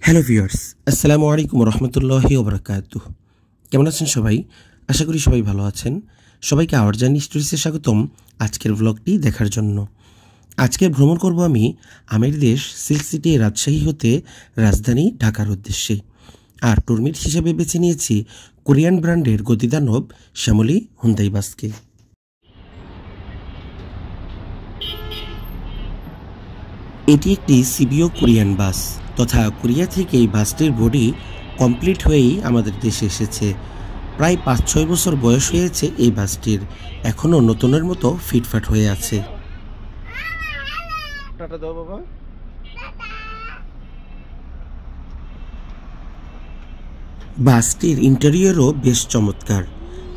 Hello viewers, আসসালামু আলাইকুম রহমতুল্লাহি ওবরাকাতুহ। কেমন আছেন সবাই? আশা করি সবাই ভালো আছেন। সবাইকে আওয়ার জার্নি স্টোরিজে স্বাগতম আজকের ব্লগটি দেখার জন্য। আজকে ভ্রমণ করব আমি আমের দেশ সিল্ক সিটি রাজশাহী হতে রাজধানী ঢাকার উদ্দেশ্যে। আর টুরমিট হিসেবে বেছে নিয়েছি কোরিয়ান ব্র্যান্ডের গতিদানব শ্যামলী হুন্দাই বাসকে। এটি একটি সিবিও কোরিয়ান বাস তথা কোরিয়া থেকে এই বাসটির বডি কমপ্লিট হয়েই আমাদের দেশে এসেছে। প্রায় ৫-৬ বছর বয়স হয়েছে এই বাসটির, এখনও নতুনের মতো ফিটফাট হয়ে আছে। বাসটির ইন্টেরিয়রও বেশ চমৎকার।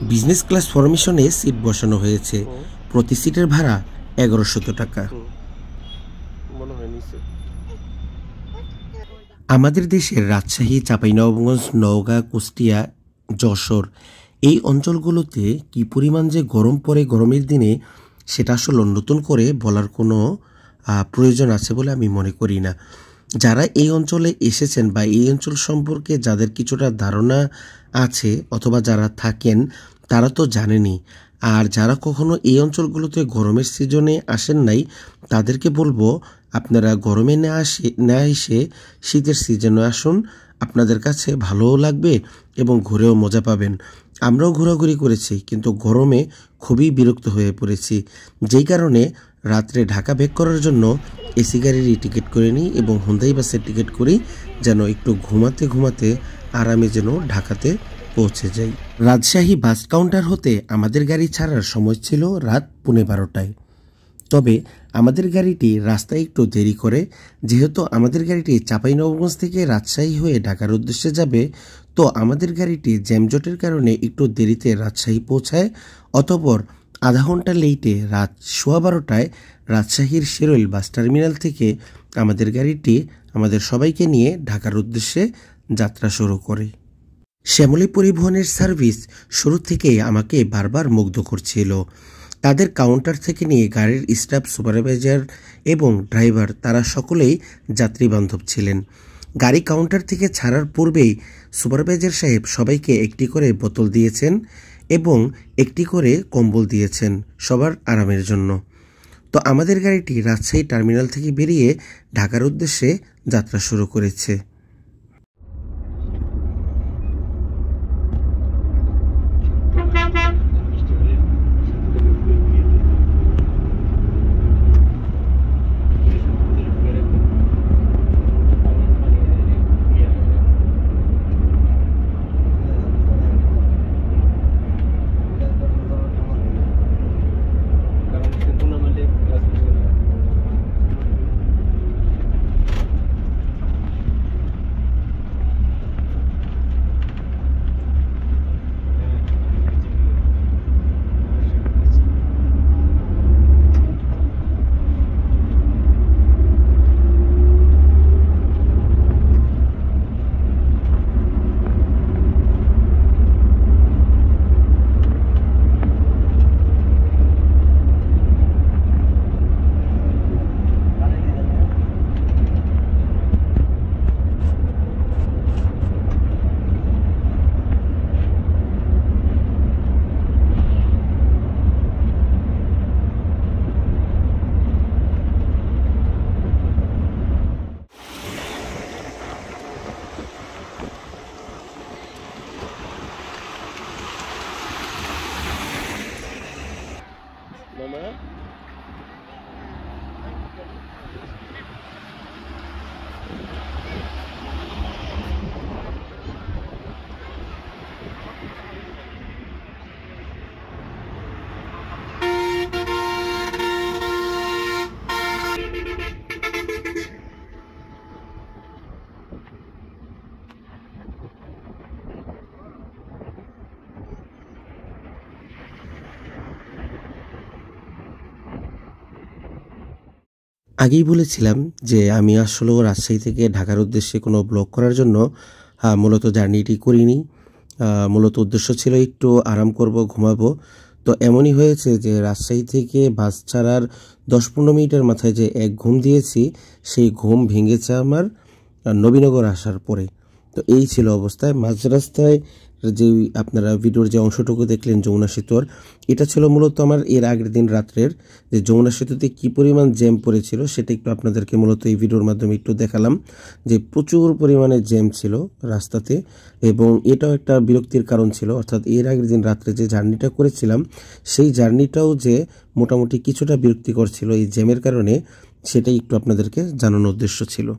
বিজনেস ক্লাস ফরমেশনে সিট বসানো হয়েছে। প্রতি সিটের ভাড়া ১১০০ টাকা। আমাদের দেশের রাজশাহী, চাঁপাইনবাবগঞ্জ, নওগাঁ, কুষ্টিয়া, যশোর এই অঞ্চলগুলোতে কি পরিমাণ যে গরম পড়ে গরমের দিনে, সেটা আসলে নতুন করে বলার কোনো প্রয়োজন আছে বলে আমি মনে করি না। যারা এই অঞ্চলে এসেছেন বা এই অঞ্চল সম্পর্কে যাদের কিছুটা ধারণা আছে অথবা যারা থাকেন তারা তো জানেনই। আর যারা কখনো এই অঞ্চলগুলোতে গরমের সিজনে আসেন নাই তাদেরকে বলবো আপনারা গরমে না এসে শীতের সিজনে আসুন। আপনাদের কাছে ভালোও লাগবে এবং ঘুরেও মজা পাবেন। আমরাও ঘোরাঘুরি করেছি, কিন্তু গরমে খুবই বিরক্ত হয়ে পড়েছি, যেই কারণে রাত্রে ঢাকা ব্যাক করার জন্য এসি গাড়িরই টিকিট করে নিই এবং হুন্দাই বাসের টিকিট করি, যেন একটু ঘুমাতে ঘুমাতে আরামে যেন ঢাকাতে পৌঁছে যাই। রাজশাহী বাস কাউন্টার হতে আমাদের গাড়ি ছাড়ার সময় ছিল রাত 12:15টায়। তবে আমাদের গাড়িটি রাস্তায় একটু দেরি করে, যেহেতু আমাদের গাড়িটি চাঁপাইনবাবগঞ্জ থেকে রাজশাহী হয়ে ঢাকার উদ্দেশ্যে যাবে, তো আমাদের গাড়িটি জ্যামজটের কারণে একটু দেরিতে রাজশাহী পৌঁছায়। অতঃপর আধা ঘন্টা লেটে রাত 12:15টায় রাজশাহীর শেরইল বাস টার্মিনাল থেকে আমাদের গাড়িটি আমাদের সবাইকে নিয়ে ঢাকার উদ্দেশ্যে যাত্রা শুরু করে। শ্যামলী পরিবহনের সার্ভিস শুরু থেকেই আমাকে বারবার মুগ্ধ করছিল। তাদের কাউন্টার থেকে নিয়ে গাড়ির স্টাফ, সুপারভাইজার এবং ড্রাইভার তারা সকলেই যাত্রীবান্ধব ছিলেন। গাড়ি কাউন্টার থেকে ছাড়ার পূর্বেই সুপারভাইজার সাহেব সবাইকে একটি করে বোতল দিয়েছেন এবং একটি করে কম্বল দিয়েছেন সবার আরামের জন্য। তো আমাদের গাড়িটি রাজশাহী টার্মিনাল থেকে বেরিয়ে ঢাকার উদ্দেশ্যে যাত্রা শুরু করেছে। আগেই বলেছিলাম যে আমি আসলেও রাজশাহী থেকে ঢাকার উদ্দেশ্যে কোনো ব্লগ করার জন্য মূলত জার্নিটি করিনি। মূলত উদ্দেশ্য ছিল একটু আরাম করব, ঘুমাবো। তো এমনই হয়েছে যে রাজশাহী থেকে বাস ছাড়ার 10-15 মিনিটের মাথায় যে এক ঘুম দিয়েছি, সেই ঘুম ভেঙেছে আমার নবীনগর আসার পরে। তো এই ছিল অবস্থায়। মাঝ রাস্তায় যে আপনারা ভিডিওর যে অংশটুকু দেখলেন যমুনা সেতুর, এটা ছিল মূলত আমার এর আগের দিন রাত্রের যে যমুনা সেতুতে কী পরিমাণ জ্যাম পড়েছিল সেটা একটু আপনাদেরকে মূলত এই ভিডিওর মাধ্যমে একটু দেখালাম, যে প্রচুর পরিমাণে জ্যাম ছিল রাস্তাতে, এবং এটাও একটা বিরক্তির কারণ ছিল। অর্থাৎ এর আগের দিন রাত্রে যে জার্নিটা করেছিলাম সেই জার্নিটাও যে মোটামুটি কিছুটা বিরক্তিকর ছিল এই জ্যামের কারণে, সেটাই একটু আপনাদেরকে জানানোর উদ্দেশ্য ছিল।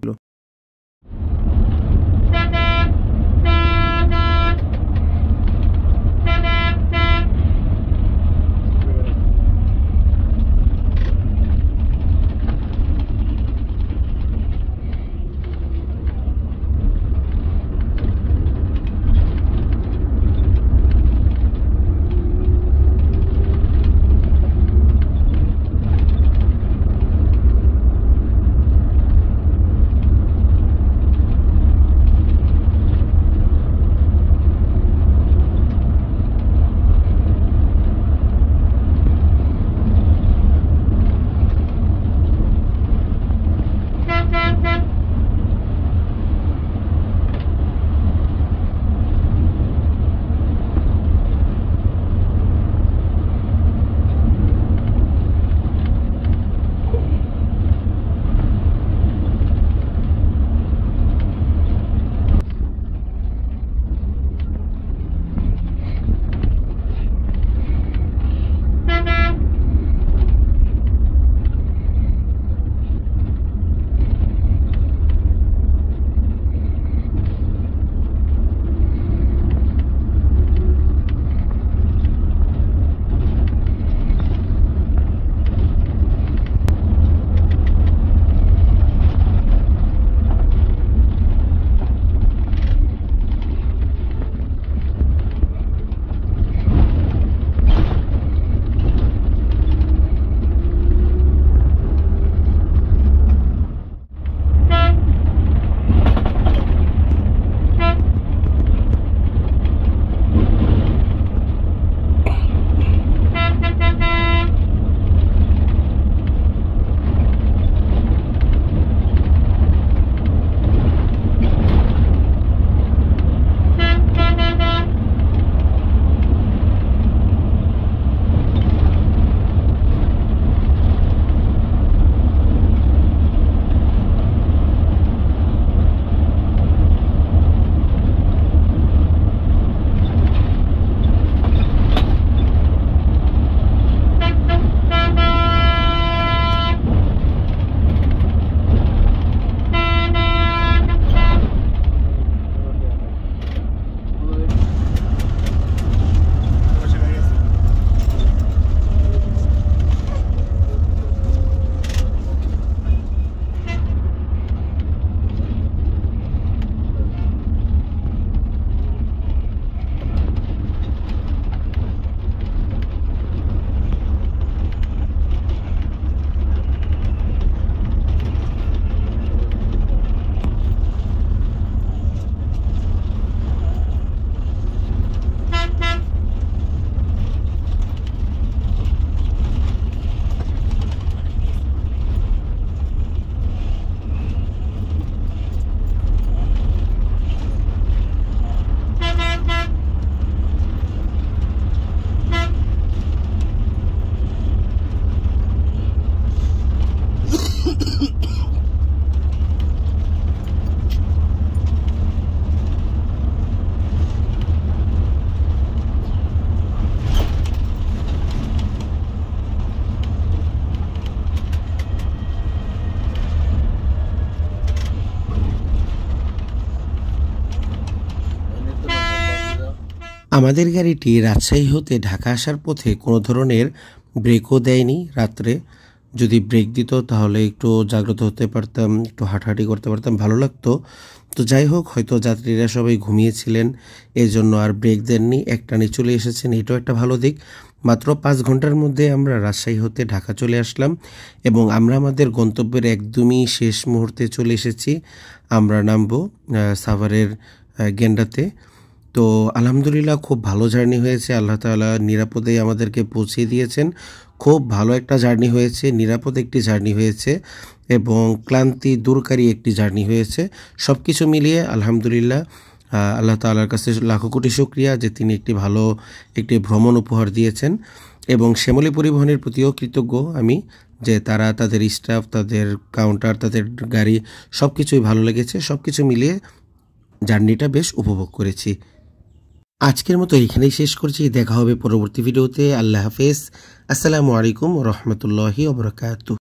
আমাদের গাড়িটি রাজশাহী হতে ঢাকা আসার পথে কোনো ধরনের ব্রেকও দেয়নি। রাত্রে যদি ব্রেক দিত তাহলে একটু জাগ্রত হতে পারতাম, একটু হাঁটাহাঁটি করতে পারতাম, ভালো লাগতো। তো যাই হোক, হয়তো যাত্রীরা সবাই ঘুমিয়েছিলেন, এই জন্য আর ব্রেক দেননি, একটানে চলে এসেছেন। এটাও একটা ভালো দিক। মাত্র 5 ঘন্টার মধ্যে আমরা রাজশাহী হতে ঢাকা চলে আসলাম এবং আমরা আমাদের গন্তব্যের একদমই শেষ মুহূর্তে চলে এসেছি। আমরা নামবো সাভারের গেন্ডাতে। তো আলহামদুলিল্লাহ খুব ভালো জার্নি হয়েছে। আল্লাহ তাআলা নিরাপদে আমাদেরকে পৌঁছে দিয়েছেন। খুব ভালো একটা জার্নি হয়েছে, নিরাপদ একটি জার্নি হয়েছে এবং ক্লান্তি দূরকারী একটি জার্নি হয়েছে। সবকিছু মিলিয়ে আলহামদুলিল্লাহ আল্লাহ তাআলার কাছে লাখো কোটি শুকরিয়া যে তিনি একটি ভ্রমণ উপহার দিয়েছেন এবং শ্যামলী পরিবহনের প্রতিও কৃতজ্ঞ আমি যে তারা তাদের স্টাফ, তাদের কাউন্টার, তাদের গাড়ি সবকিছুই ভালো লেগেছে। সবকিছু মিলিয়ে জার্নিটা বেশ উপভোগ করেছি। আজকের মতো এখানেই শেষ করছি। দেখা হবে পরবর্তী ভিডিওতে। আল্লাহ হাফেজ। আসসালামু আলাইকুম ওয়া রাহমাতুল্লাহি ওয়া বারাকাতুহু।